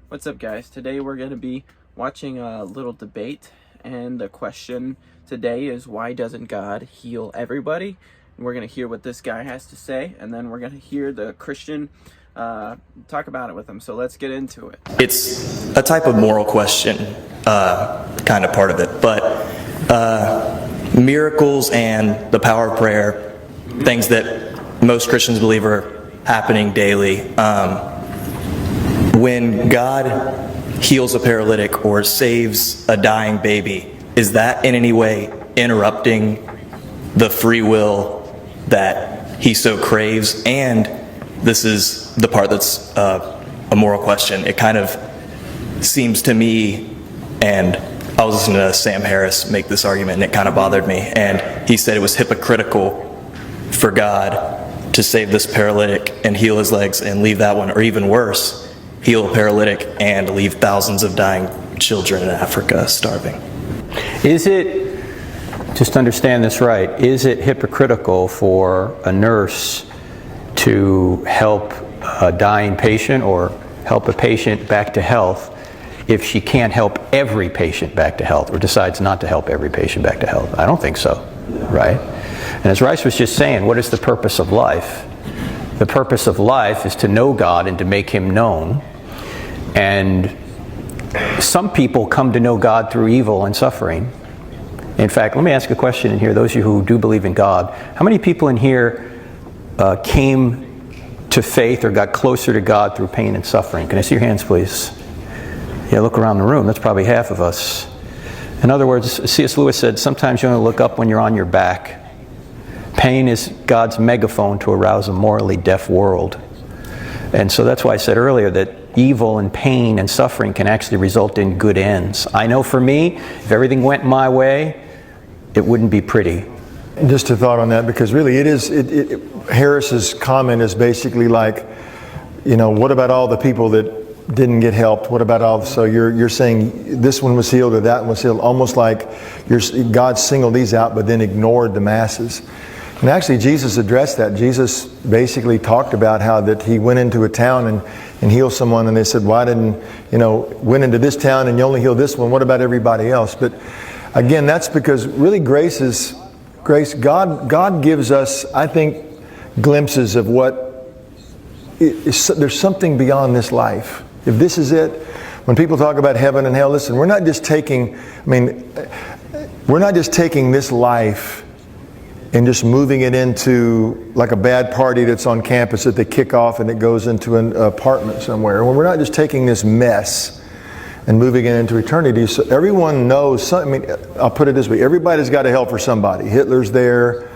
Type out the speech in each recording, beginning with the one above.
What's up, guys? Today we're going to be watching a little debate, and the question today is, why doesn't God heal everybody? And we're going to hear what this guy has to say, and then we're going to hear the Christian talk about it with him. So let's get into it. It's a type of moral question, kind of part of it, but miracles and the power of prayer, things that most Christians believe are happening daily. When God heals a paralytic or saves a dying baby, is that in any way interrupting the free will that he so craves? And this is the part that's a moral question. It kind of seems to me, and I was listening to Sam Harris make this argument, and it kind of bothered me. And he said it was hypocritical for God to save this paralytic and heal his legs and leave that one, or even worse, heal a paralytic and leave thousands of dying children in Africa starving. Is it, just understand this right, is it hypocritical for a nurse to help a dying patient or help a patient back to health if she can't help every patient back to health, or decides not to help every patient back to health? I don't think so, right? And as Rice was just saying, what is the purpose of life? The purpose of life is to know God and to make Him known. And some people come to know God through evil and suffering. In fact, let me ask a question in here. Those of you who do believe in God, how many people in here came to faith or got closer to God through pain and suffering? Can I see your hands, please? Yeah, look around the room. That's probably half of us. In other words, C.S. Lewis said, sometimes you only look up when you're on your back. Pain is God's megaphone to arouse a morally deaf world. And so that's why I said earlier that evil and pain and suffering can actually result in good ends. I know for me, if everything went my way, it wouldn't be pretty. Just a thought on that, because really Harris's comment is basically like, what about all the people that didn't get helped? What about all? So you're saying this one was healed or that one was healed, almost like God singled these out but then ignored the masses. And actually Jesus addressed that. Jesus basically talked about how that he went into a town and healed someone, and they said, why didn't, went into this town and you only healed this one, what about everybody else? But again, that's because really grace. God gives us, I think, glimpses of what there's something beyond this life. If this is it, when people talk about heaven and hell, listen, we're not just taking this life and just moving it into like a bad party that's on campus that they kick off and it goes into an apartment somewhere. Well, we're not just taking this mess and moving it into eternity. So everyone knows, I'll put it this way, everybody's got to help for somebody. Hitler's there,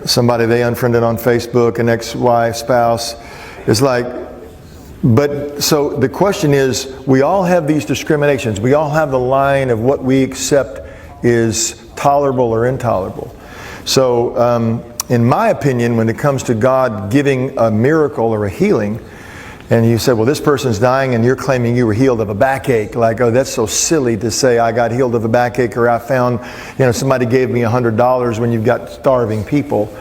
somebody they unfriended on Facebook, an ex-wife, spouse. It's like, but so the question is, we all have these discriminations. We all have the line of what we accept is tolerable or intolerable. So in my opinion, when it comes to God giving a miracle or a healing, and you said, well, this person's dying and you're claiming you were healed of a backache. Like, oh, that's so silly to say I got healed of a backache, or I found, somebody gave me $100 when you've got starving people.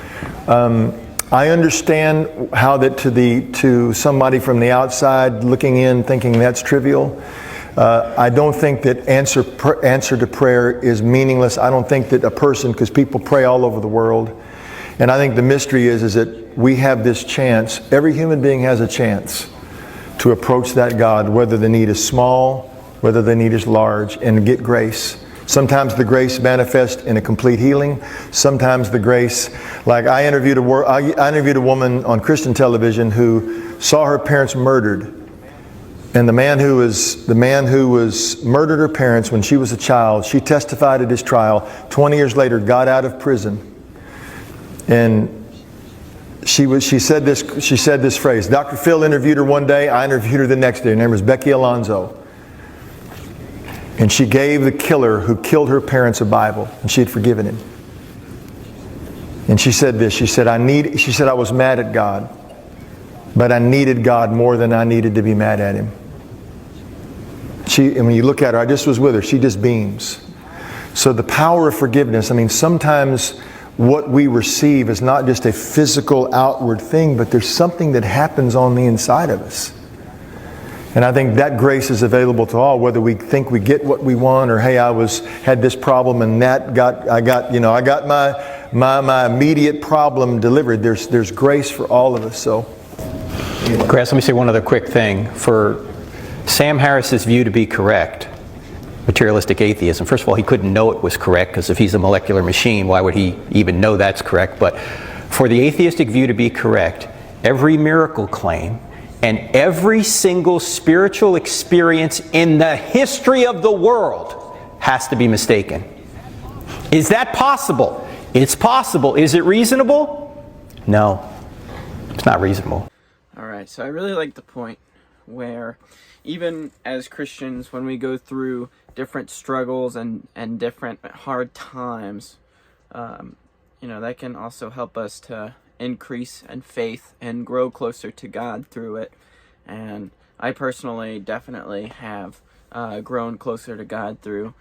I understand how that to somebody from the outside looking in thinking that's trivial. I don't think that answer to prayer is meaningless. I don't think that a person, because people pray all over the world, and I think the mystery is that we have this chance. Every human being has a chance to approach that God, whether the need is small, whether the need is large, and get grace. Sometimes the grace manifests in a complete healing. Sometimes the grace, like I interviewed a woman on Christian television who saw her parents murdered. And the man who was murdered her parents when she was a child, she testified at his trial, 20 years later got out of prison. And she said this phrase. Dr. Phil interviewed her one day, I interviewed her the next day. Her name was Becky Alonzo. And she gave the killer who killed her parents a Bible, and she had forgiven him. And she said this, she said, I was mad at God, but I needed God more than I needed to be mad at Him. And when you look at her, I just was with her, she just beams. So the power of forgiveness, sometimes what we receive is not just a physical outward thing, but there's something that happens on the inside of us. And I think that grace is available to all, whether we think we get what we want, or hey, had this problem and I got my immediate problem delivered. There's grace for all of us. So, Grass, let me say one other quick thing. For Sam Harris's view to be correct, materialistic atheism, first of all, he couldn't know it was correct, because if he's a molecular machine, why would he even know that's correct? But for the atheistic view to be correct, every miracle claim and every single spiritual experience in the history of the world has to be mistaken. Is that possible? It's possible. Is it reasonable? No, it's not reasonable. All right, so I really like the point where even as Christians, when we go through different struggles and different hard times, that can also help us to increase in faith and grow closer to God through it. And I personally definitely have grown closer to God through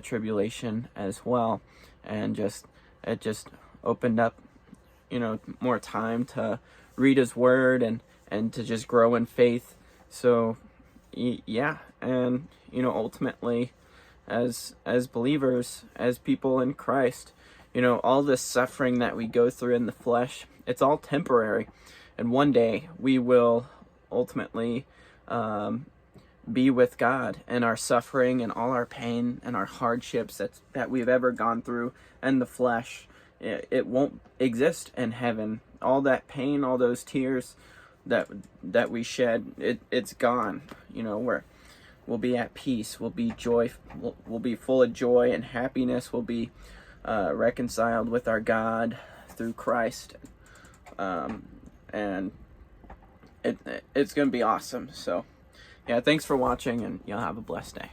tribulation as well, and it just opened up more time to read His Word and to just grow in faith. So yeah, and ultimately as believers, as people in Christ, all this suffering that we go through in the flesh, it's all temporary, and one day we will ultimately be with God, and our suffering and all our pain and our hardships that we've ever gone through in the flesh, it won't exist in heaven. All that pain, all those tears that we shed, it's gone. We'll be at peace. We'll be we'll be full of joy and happiness. We'll be reconciled with our God through Christ, and it's gonna be awesome. So yeah, thanks for watching, and y'all have a blessed day.